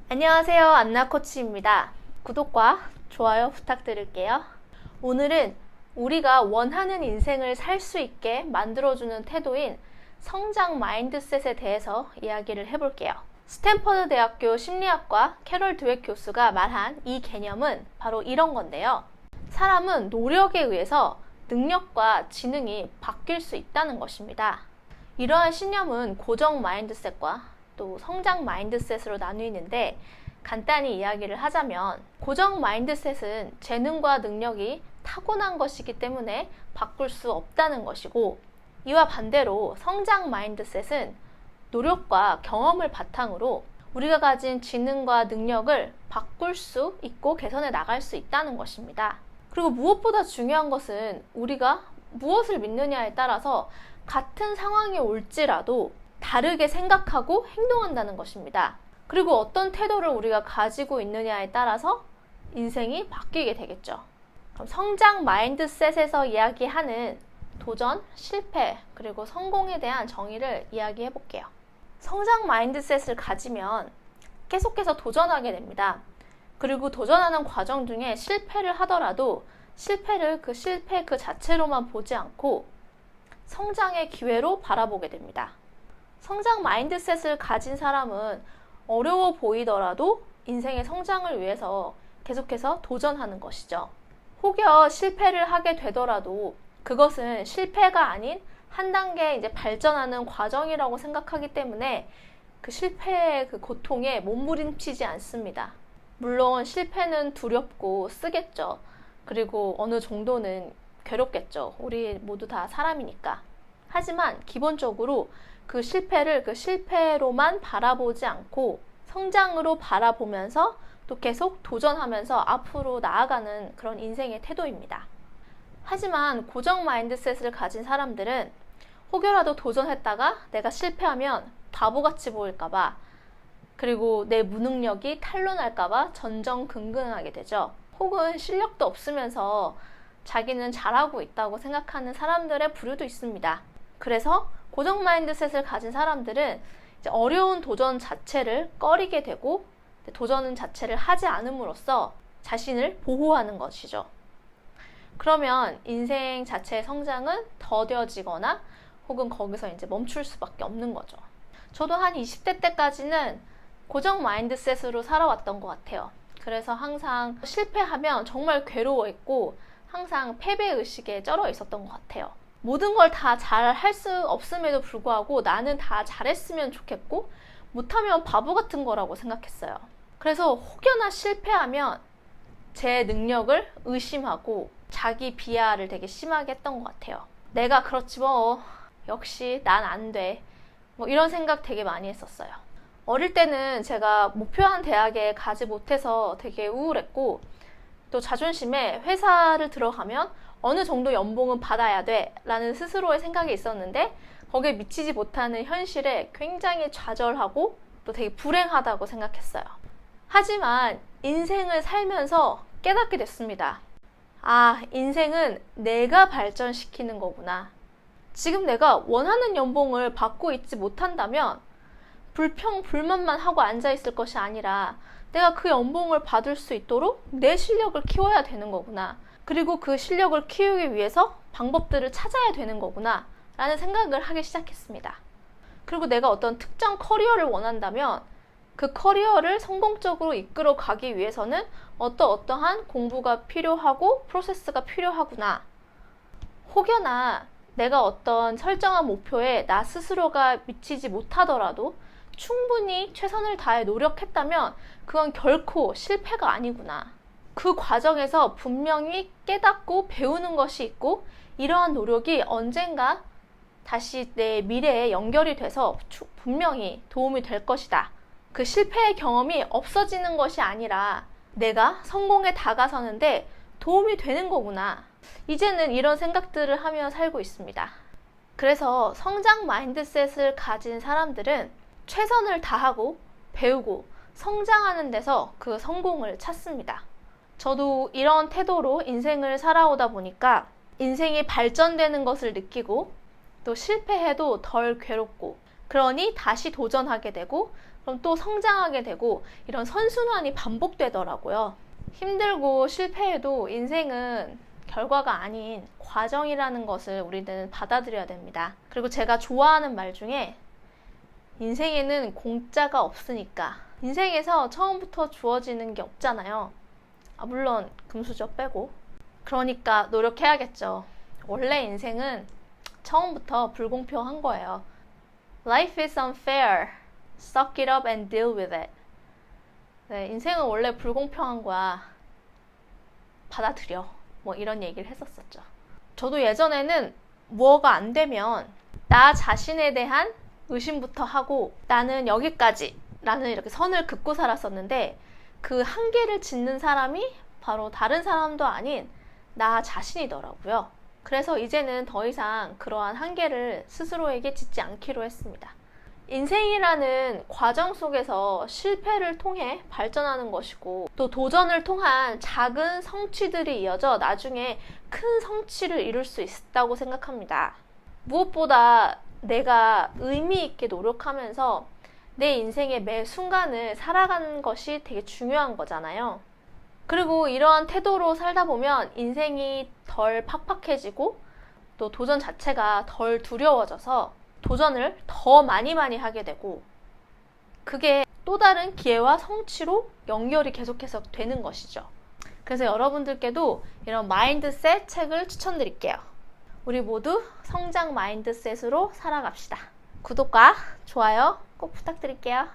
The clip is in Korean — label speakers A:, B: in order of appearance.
A: 안녕하세요. 안나코치입니다. 구독과 좋아요 부탁드릴게요. 오늘은 우리가 원하는 인생을 살 수 있게 만들어주는 태도인 성장 마인드셋에 대해서 이야기를 해볼게요. 스탠퍼드 대학교 심리학과 캐롤 드웨 교수가 말한 이 개념은 바로 이런 건데요. 사람은 노력에 의해서 능력과 지능이 바뀔 수 있다는 것입니다. 이러한 신념은 고정 마인드셋과 또 성장 마인드셋으로 나뉘는데, 간단히 이야기를 하자면 고정 마인드셋은 재능과 능력이 타고난 것이기 때문에 바꿀 수 없다는 것이고, 이와 반대로 성장 마인드셋은 노력과 경험을 바탕으로 우리가 가진 지능과 능력을 바꿀 수 있고 개선해 나갈 수 있다는 것입니다. 그리고 무엇보다 중요한 것은 우리가 무엇을 믿느냐에 따라서 같은 상황이 올지라도 다르게 생각하고 행동한다는 것입니다. 그리고 어떤 태도를 우리가 가지고 있느냐에 따라서 인생이 바뀌게 되겠죠. 그럼 성장 마인드셋에서 이야기하는 도전, 실패, 그리고 성공에 대한 정의를 이야기해 볼게요. 성장 마인드셋을 가지면 계속해서 도전하게 됩니다. 그리고 도전하는 과정 중에 실패를 하더라도 실패를 그 실패 그 자체로만 보지 않고 성장의 기회로 바라보게 됩니다. 성장 마인드셋을 가진 사람은 어려워 보이더라도 인생의 성장을 위해서 계속해서 도전하는 것이죠. 혹여 실패를 하게 되더라도 그것은 실패가 아닌 한 단계 이제 발전하는 과정이라고 생각하기 때문에 그 실패의 그 고통에 몸부림치지 않습니다. 물론 실패는 두렵고 쓰겠죠. 그리고 어느 정도는 괴롭겠죠. 우리 모두 다 사람이니까. 하지만 기본적으로 그 실패를 그 실패로만 바라보지 않고 성장으로 바라보면서 또 계속 도전하면서 앞으로 나아가는 그런 인생의 태도입니다. 하지만 고정 마인드셋을 가진 사람들은 혹여라도 도전했다가 내가 실패하면 바보같이 보일까봐, 그리고 내 무능력이 탄로날까봐 전전긍긍하게 되죠. 혹은 실력도 없으면서 자기는 잘하고 있다고 생각하는 사람들의 부류도 있습니다. 그래서 고정 마인드셋을 가진 사람들은 이제 어려운 도전 자체를 꺼리게 되고 도전 자체를 하지 않음으로써 자신을 보호하는 것이죠. 그러면 인생 자체의 성장은 더뎌지거나 혹은 거기서 이제 멈출 수밖에 없는 거죠. 저도 한 20대 때까지는 고정 마인드셋으로 살아왔던 것 같아요. 그래서 항상 실패하면 정말 괴로워했고 항상 패배의식에 쩔어 있었던 것 같아요. 모든 걸 다 잘 할 수 없음에도 불구하고 나는 다 잘했으면 좋겠고 못하면 바보 같은 거라고 생각했어요. 그래서 혹여나 실패하면 제 능력을 의심하고 자기 비하를 되게 심하게 했던 것 같아요. 내가 그렇지 뭐, 역시 난 안 돼, 뭐 이런 생각 되게 많이 했었어요. 어릴 때는 제가 목표한 대학에 가지 못해서 되게 우울했고, 또 자존심에 회사를 들어가면 어느 정도 연봉은 받아야 돼 라는 스스로의 생각이 있었는데, 거기에 미치지 못하는 현실에 굉장히 좌절하고 또 되게 불행하다고 생각했어요. 하지만 인생을 살면서 깨닫게 됐습니다. 아, 인생은 내가 발전시키는 거구나. 지금 내가 원하는 연봉을 받고 있지 못한다면 불평불만만 하고 앉아있을 것이 아니라 내가 그 연봉을 받을 수 있도록 내 실력을 키워야 되는 거구나. 그리고 그 실력을 키우기 위해서 방법들을 찾아야 되는 거구나 라는 생각을 하기 시작했습니다. 그리고 내가 어떤 특정 커리어를 원한다면 그 커리어를 성공적으로 이끌어 가기 위해서는 어떠한 공부가 필요하고 프로세스가 필요하구나. 혹여나 내가 어떤 설정한 목표에 나 스스로가 미치지 못하더라도 충분히 최선을 다해 노력했다면 그건 결코 실패가 아니구나. 그 과정에서 분명히 깨닫고 배우는 것이 있고, 이러한 노력이 언젠가 다시 내 미래에 연결이 돼서 분명히 도움이 될 것이다. 그 실패의 경험이 없어지는 것이 아니라 내가 성공에 다가서는데 도움이 되는 거구나. 이제는 이런 생각들을 하며 살고 있습니다. 그래서 성장 마인드셋을 가진 사람들은 최선을 다하고 배우고 성장하는 데서 그 성공을 찾습니다. 저도 이런 태도로 인생을 살아오다 보니까 인생이 발전되는 것을 느끼고 또 실패해도 덜 괴롭고, 그러니 다시 도전하게 되고 그럼 또 성장하게 되고 이런 선순환이 반복되더라고요. 힘들고 실패해도 인생은 결과가 아닌 과정이라는 것을 우리는 받아들여야 됩니다. 그리고 제가 좋아하는 말 중에 인생에는 공짜가 없으니까, 인생에서 처음부터 주어지는 게 없잖아요. 물론 금수저 빼고. 그러니까 노력해야겠죠. 원래 인생은 처음부터 불공평한 거예요. Life is unfair. Suck it up and deal with it. 네, 인생은 원래 불공평한 거야. 받아들여. 뭐 이런 얘기를 했었었죠. 저도 예전에는 뭐가 안 되면 나 자신에 대한 의심부터 하고 나는 여기까지 라는 이렇게 선을 긋고 살았었는데, 그 한계를 짓는 사람이 바로 다른 사람도 아닌 나 자신이더라고요. 그래서 이제는 더 이상 그러한 한계를 스스로에게 짓지 않기로 했습니다. 인생이라는 과정 속에서 실패를 통해 발전하는 것이고, 또 도전을 통한 작은 성취들이 이어져 나중에 큰 성취를 이룰 수 있다고 생각합니다. 무엇보다 내가 의미 있게 노력하면서 내 인생의 매 순간을 살아가는 것이 되게 중요한 거잖아요. 그리고 이러한 태도로 살다 보면 인생이 덜 팍팍해지고 또 도전 자체가 덜 두려워져서 도전을 더 많이 하게 되고, 그게 또 다른 기회와 성취로 연결이 계속해서 되는 것이죠. 그래서 여러분들께도 이런 마인드셋 책을 추천드릴게요. 우리 모두 성장 마인드셋으로 살아갑시다. 구독과 좋아요 꼭 부탁드릴게요.